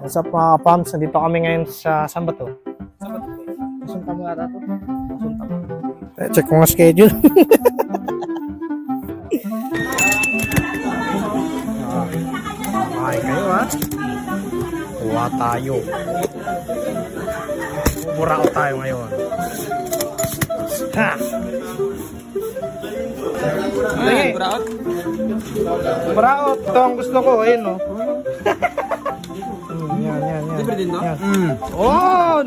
What's up mga kapams? Nandito kami ngayon sa saan ba to? Sunta mo ata to. Sunta mo. Check ko nga schedule. Okay kayo ha? Kuha tayo. Burao tayo ngayon. Ha! Ay, buraot. Buraot. Ito ang gusto ko. Ayun o. Yan. Libre din, no? Yan. On!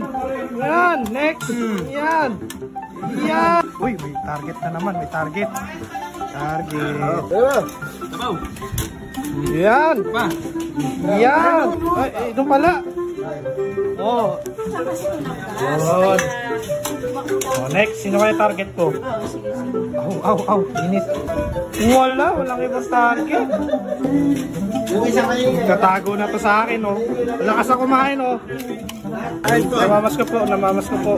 Yan! Next! Yan! Yan! Uy, may target na naman. May target. Target. Tabaw. Yan! Pa. Yan! Ay, ito pala. Oh. Yun. Oh, next. Sino kaya target ko? Aw. Init. Walang ibang target. Katago na to sa akin, oh. Lakas ako kumain, oh. Namamas ko po.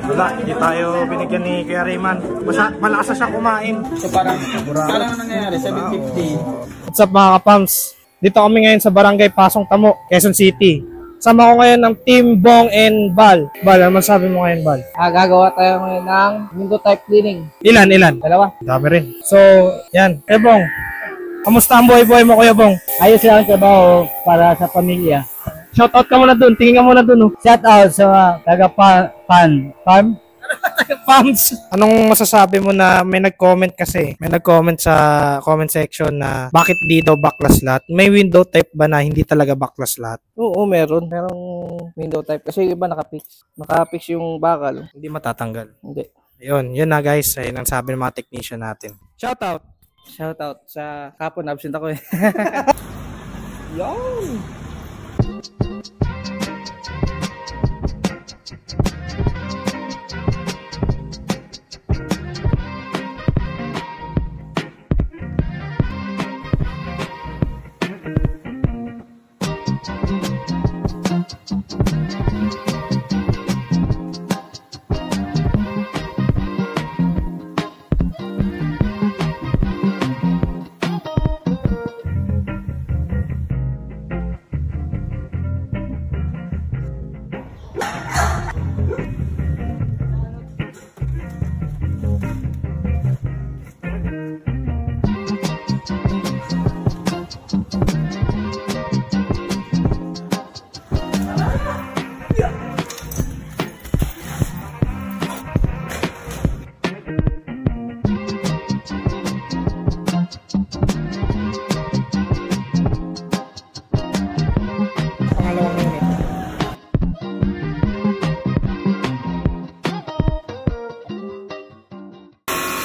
Wala, hindi tayo binigyan ni Kuya Rayman. Malakas na siya kumain. So parang nangyayari, 750. What's up mga kapams? Dito kami ngayon sa Barangay Pasong Tamo, Quezon City. Sama ko ngayon ng Team Bong and Bal. Bal, ano masabi mo ngayon, Bal? Gagawa tayo ngayon ng window type cleaning. Ilan? Dalawa. Dami rin. So, yan. Bong, kamusta ang buhay-buhay mo, Kuya Bong? Ayos lang ang trabaho para sa pamilya. Shoutout ka muna dun. Tingin ka muna dun, oh. Shout out sa farm. Pams! Anong masasabi mo na may nag-comment kasi? May nag-comment sa comment section na bakit di daw backlash lahat? May window type ba na hindi talaga backlash lahat? Oo, meron. Merong window type. Kasi iba nakapix. Nakapix yung bakal. Hindi matatanggal. Hindi. Yun na guys. Ayun ang sabi ng mga technician natin. Shoutout! Shout out sa kapon. Absent ako eh. Yon!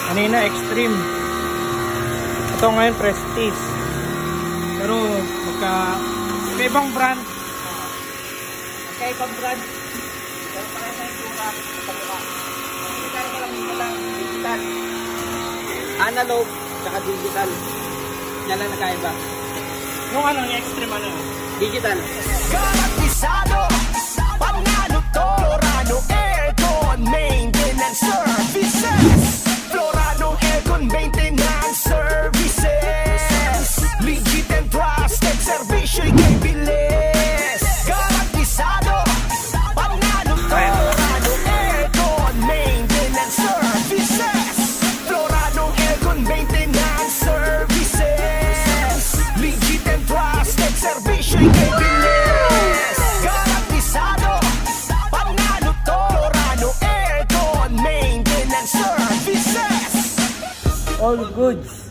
Kanina Extreme. Ito ngayon Prestige. Pero magkaibang brand. Magkaibang brand. Pero pareho na yung tura sa mukha. Magkakaroon ko lang digital. Analog, tsaka digital. Yan lang nakaiba. Yung ano, yung Extreme ano? Digital. Garantisado, Panalo to, Florano Aircon Maintenance Services. Florano Aircon Maintenance Services. Legit and trusted service kay bilis. Garantisado, Panalo to, Florano Aircon Maintenance Services. Florano Aircon Maintenance Services. Legit and trusted service kay bilis. Garantisado, Panalo to, Florano Aircon Maintenance Services. All goods.